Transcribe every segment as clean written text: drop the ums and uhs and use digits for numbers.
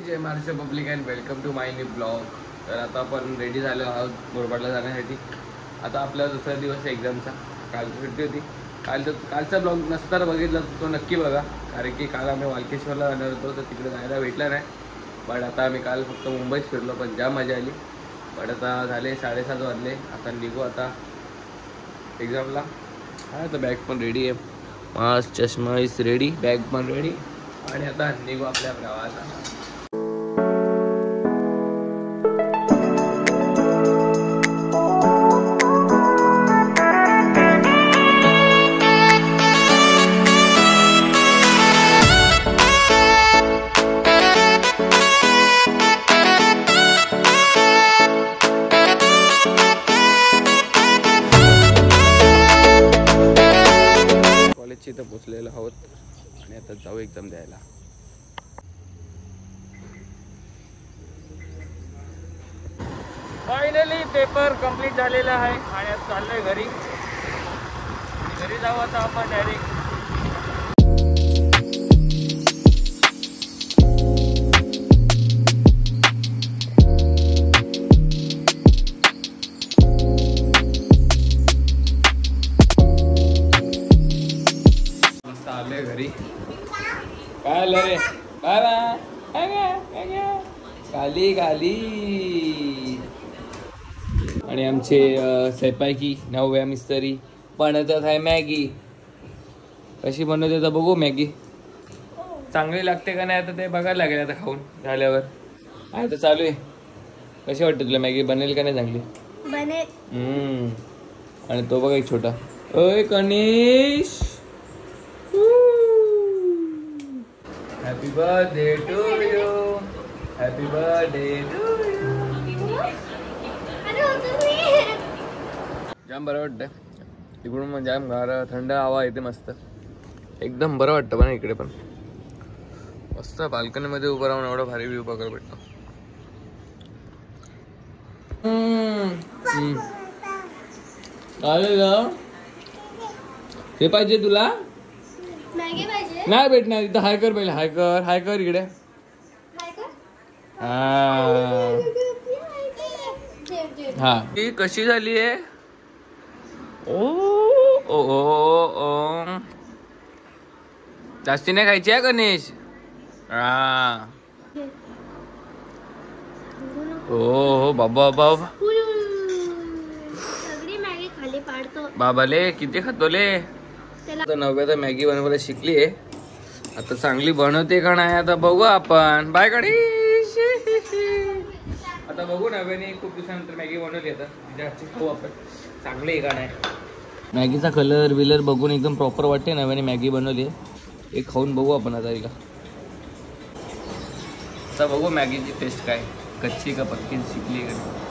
Jai Maharashtra public and welcome to my new blog. तर आता आपण रेडी झालो आहोत बोरबाडला जाण्यासाठी. आता आपला दुसरा दिवस एक्झामचा. काल सुट्टी होती. कालचा ब्लॉग नसताना बघितला तो नक्की बघा, कारण की काल आम्ही वालकेश्वरला जाणार होतो तर तिकडे जायला भेटला नाही. पण आता आम्ही काल फक्त मुंबईत फिरलो, पण जाम मजा आली. पण आता झाले 7:30 वाजले. आता निघू आता एक्झामला. हा तर बॅग पण रेडी आहे, मास्क चष्मा इज रेडी, बॅग पण रेडी आणि आता निघू आपल्या गावाला. कॉलेजची इथं पोचलेलो आहोत आणि आता जाऊ एक्झाम द्यायला. फायनली पेपर कंप्लीट झालेला आहे आणि आता चाललोय घरी जाऊ आता आपण डायरेक्ट. मस्त आलोय घरी. काय आलं रे बाबा? खाली आणि आमचे स्वयंपाकी नवव्या मिस्त्री बनवतात आहे मॅगी. कशी बनवते तर बघू. मॅगी चांगली लागते का नाही आता ते बघायला लागेल आता खाऊन झाल्यावर. आहे तर चालू आहे. कशी वाटते तुला मॅगी? बनेल का नाही चांगली? बनेल. आणि तो बघा एक छोटा. ओय Kanish, happy birthday to you, happy birthday to you. जाम बरं वाटतं इकडून, जाम गार थंड हवा येते मस्त, एकदम बरं वाटतं. पण इकडे पण मस्त बाल्कनीमध्ये उभं राहून एवढा भारी व्ह्यू बघायला भेटतो. हे पाहिजे तुला? नाही भेटणार इथं. हाय कर पहिले, हाय कर इकडे. हा ती कशी झाली आहे? ओ जास्ती नाही खायची आहे गणेश. हो बाबा बाबाले किती खातोले. आता नव्या मॅगी बनवायला शिकली आहे. आता चांगली बनवते का नाही आता बघू आपण. बाय गणेश. आता बघू नव्याने खूप दिवसानंतर मॅगी बनवली. आता तिच्या हातची खाऊ आपण चांगली आहे का नाही. मॅगीचा कलर विलर बघून एकदम प्रॉपर वाटते. नव्याने मॅगी बनवली आहे. एक खाऊन बघू आपण आता तिला. आता बघू मॅगीची टेस्ट काय, कच्ची का पक्की शिकली का नाही.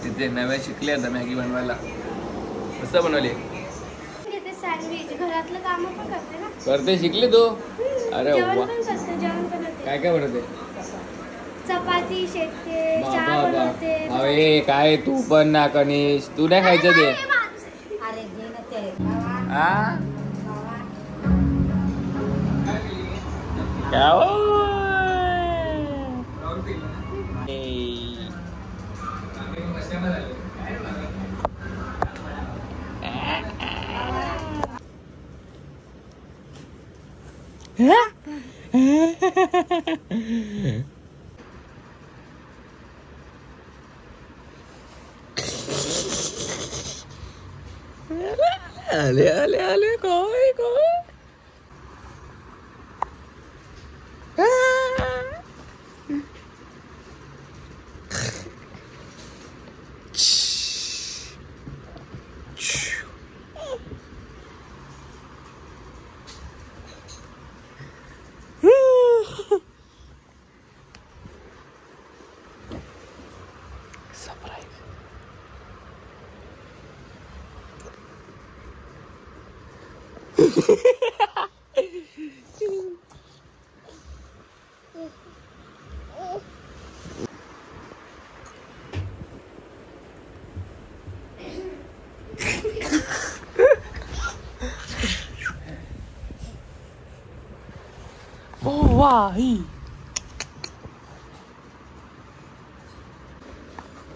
तिथे नव्या शिकले आता मॅगी बनवायला. कसं बनवली? घरातलं काम पण करते ना. करते शिकले तू? अरे वा. काय काय बनवते? चपाती शेकते, चहा बनवते. अरे काय तू पण ना कनिश, तू नाही खायचं ते. अरे घे ना ते. क्या आले काय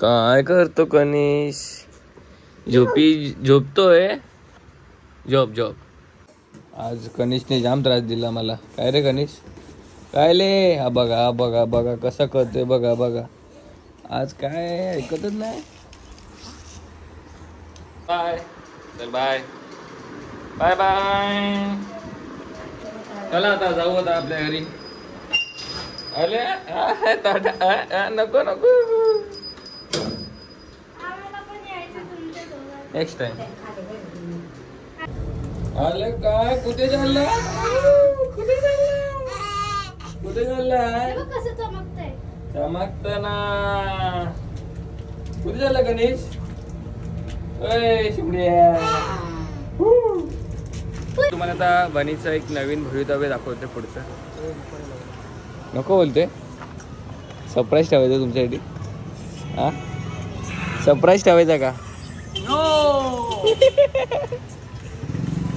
काय करतो कनिश? झोपतोय. झोप. आज कनिशने जाम त्रास दिला मला. काय रे कनिश? काय ले? हा बघा कसा करतोय बघा. आज काय ऐकतच नाही. बाय. बाय. चला आता जाऊ आता आपल्या घरी. अरे नको आम्हाला पण यायचं तुमच्यासोबत. Next time. अरे काय कुठे चालला? हे बघ कसं चमकतंय. चमकत ना. कुठे चालला गणेश? अय शिमड्या. तुम्हाला आता बनीचं एक नवीन भवितव्य दाखवते पुढचं. नको बोलते. सरप्राईज ठेवायचं तुमच्यासाठी. हा सरप्राईज ठेवायचा का?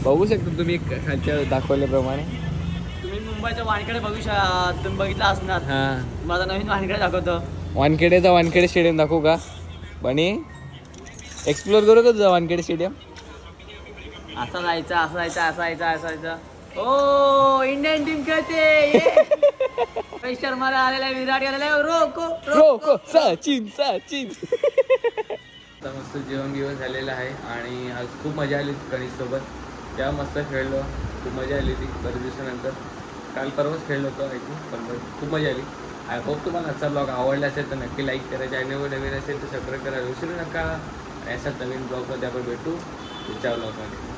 बघू शकता तुम्ही खालच्या दाखवल्याप्रमाणे. तुम्ही मुंबईच्या वानखेडे बघू शकता. तुम्ही बघितला असणार. हा माझा नवीन वानखेडे दाखवतो. वानखेडे स्टेडियम दाखवू का? बनी एक्सप्लोर करू का तुझा वानखेडे स्टेडियम? असं जायचं. ओ इंडियन टीम खेळते. रोहित शर्माला आलेला आहे, विराट आलेला आहे. रोको सचिन. आता मस्त जेवण झालेलं आहे आणि आज खूप मजा आली कनिश सोबत. त्या मस्त खेळलो. खूप मजा आली ती बरेच दिवसानंतर. काल परवाच खेळलो होतो पण खूप मजा आली. आय होप तुम्हाला आजचा ब्लॉग आवडला असेल तर नक्की लाईक करा. चॅनलवर नवीन असेल तर सबस्क्राईब करायला विसरू नका. असाच नवीन ब्लॉगमध्ये आपण भेटू पुढच्या ब्लॉगमध्ये.